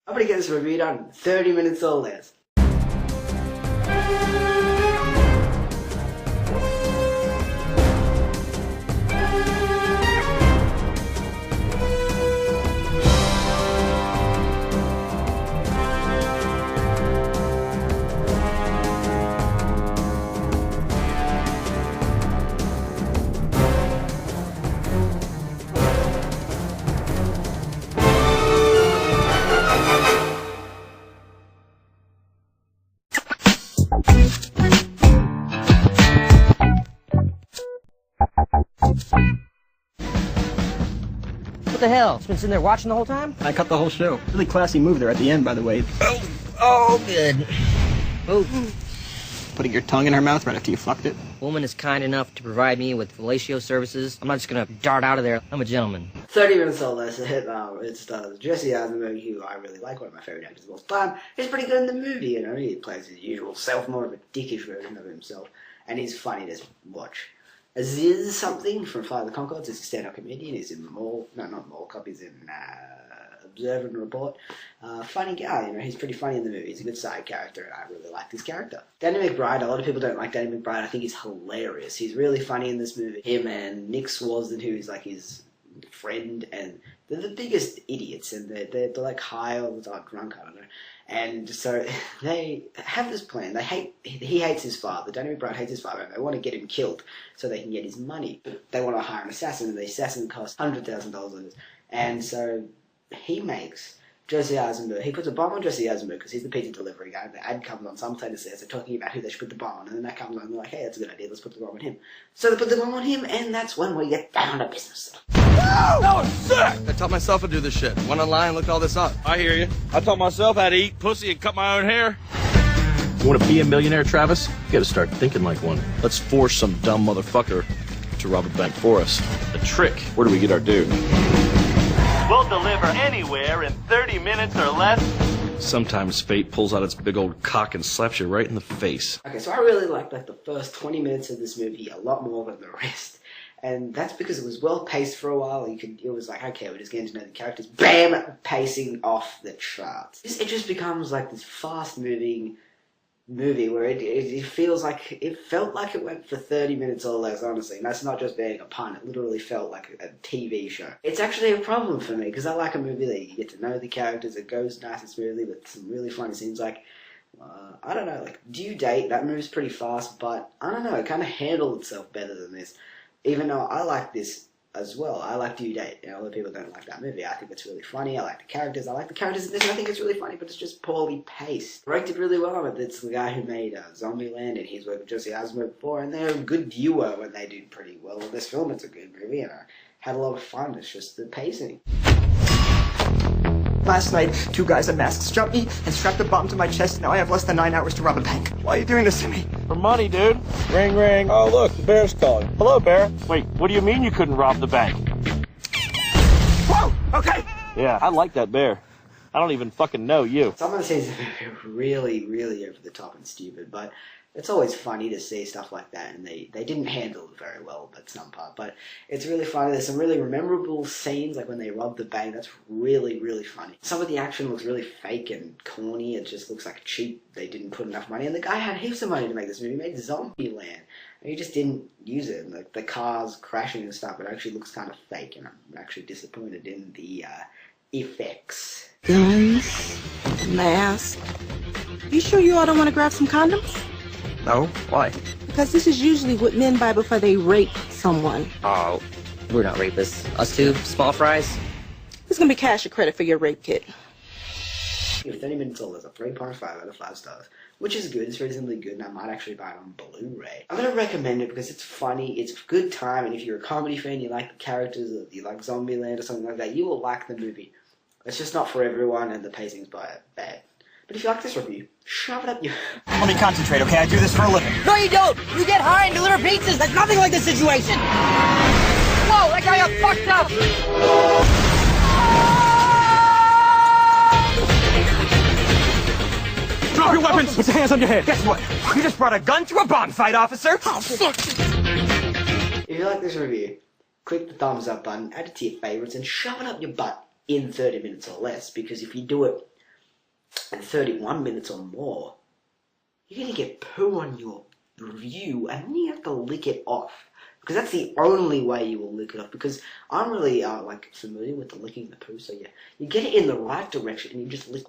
I'm gonna get this review done in 30 minutes or less. What the hell? It's been sitting there watching the whole time? I cut the whole show. Really classy move there at the end, by the way. Oh, good. Oh. Putting your tongue in her mouth right after you fucked it. Woman is kind enough to provide me with fellatio services. I'm not just gonna dart out of there. I'm a gentleman. 30 minutes or less. It stars Jesse Eisenberg, who I really like, one of my favorite actors of all time. He's pretty good in the movie, you know. He plays his usual self, more of a dickish version of himself, and he's funny to watch. Aziz something from Flight of the Conchords is a stand-up comedian. He's in not Mall Cop, he's in Observe and Report. Funny guy, you know, he's pretty funny in the movie. He's a good side character, and I really like this character. Danny McBride, a lot of people don't like Danny McBride. I think he's hilarious. He's really funny in this movie. Him and Nick Swasden, who is like his friend, and they're the biggest idiots, and they're like high or drunk, I don't know. And so they have this plan. He hates his father. Danny McBride hates his father, and they want to get him killed so they can get his money. But they want to hire an assassin, and the assassin costs $100,000. And so he makes Jesse Eisenberg. He puts a bomb on Jesse Eisenberg because he's the pizza delivery guy. The ad comes on, some places says they're talking about who they should put the bomb on, and then that comes on, and they're like, hey, that's a good idea, let's put the bomb on him. So they put the bomb on him, and that's when we get down to business. That was sick! I taught myself to do this shit. Went online, looked all this up. I hear you. I taught myself how to eat pussy and cut my own hair. You want to be a millionaire, Travis? You gotta start thinking like one. Let's force some dumb motherfucker to rob a bank for us. A trick. Where do we get our due? We'll deliver anywhere in 30 minutes or less. Sometimes fate pulls out its big old cock and slaps you right in the face. Okay, so I really liked the first 20 minutes of this movie a lot more than the rest. And that's because it was well paced for a while. It was like, okay, we're just getting to know the characters. Bam! Pacing off the charts. It just becomes like this fast moving movie where it feels like, it felt like it went for 30 minutes or less, honestly. And that's not just being a pun, it literally felt like a TV show. It's actually a problem for me, because I like a movie that you get to know the characters, it goes nice and smoothly with some really funny scenes. Like, I don't know, like Due Date, that moves pretty fast, but I don't know, it kind of handled itself better than this. Even though I like this as well. I like Due Date. You know, other people don't like that movie. I think it's really funny. I like the characters. I like the characters in this, and I think it's really funny, but it's just poorly paced. Directed really well, but it's the guy who made Zombieland, and he's worked with Jesse Eisenberg before, and they're a good duo, and they do pretty well in this film. It's a good movie, and I had a lot of fun. It's just the pacing. Last night, 2 guys in masks jumped me and strapped a bomb to my chest. Now I have less than 9 hours to rob a bank. Why are you doing this to me? For money, dude. Ring, ring. Oh, look, the bear's calling. Hello, Bear. Wait, what do you mean you couldn't rob the bank? Whoa! Okay! Yeah, I like that bear. I don't even fucking know you. Some of the scenes are really, really over the top and stupid, but it's always funny to see stuff like that, and they didn't handle it very well at some part, but it's really funny. There's some really memorable scenes, like when they rob the bank. That's really, really funny. Some of the action looks really fake and corny. It just looks like cheap. They didn't put enough money, and the guy had heaps of money to make this movie. He made Zombieland, and he just didn't use it. Like the cars crashing and stuff, it actually looks kind of fake, and I'm actually disappointed in the effects. Guns, mask. You sure you all don't want to grab some condoms? No? Why? Because this is usually what men buy before they rape someone. Oh, we're not rapists. Us two, small fries. It's going to be cash or credit for your rape kit. If 30 minutes old, there's a 3.5 out of 5 stars, which is good. It's reasonably good, and I might actually buy it on Blu-ray. I'm going to recommend it because it's funny, it's a good time, and if you're a comedy fan, you like the characters, or you like Zombieland or something like that, you will like the movie. It's just not for everyone, and the pacing's bad. But if you like this review, shove it up your... Let me concentrate, okay? I do this for a living. No, you don't! You get high and deliver pizzas! That's nothing like this situation! Whoa, that guy got fucked up! Drop your weapons! Put your hands on your head! Guess what? You just brought a gun to a bomb fight, officer! Oh, fuck. If you like this review, click the thumbs up button, add it to your favorites, and shove it up your butt in 30 minutes or less, because if you do it and 31 minutes or more, you're going to get poo on your review, and then you have to lick it off. Because that's the only way you will lick it off. Because I'm really familiar with the licking the poo, so yeah, you get it in the right direction and you just lick.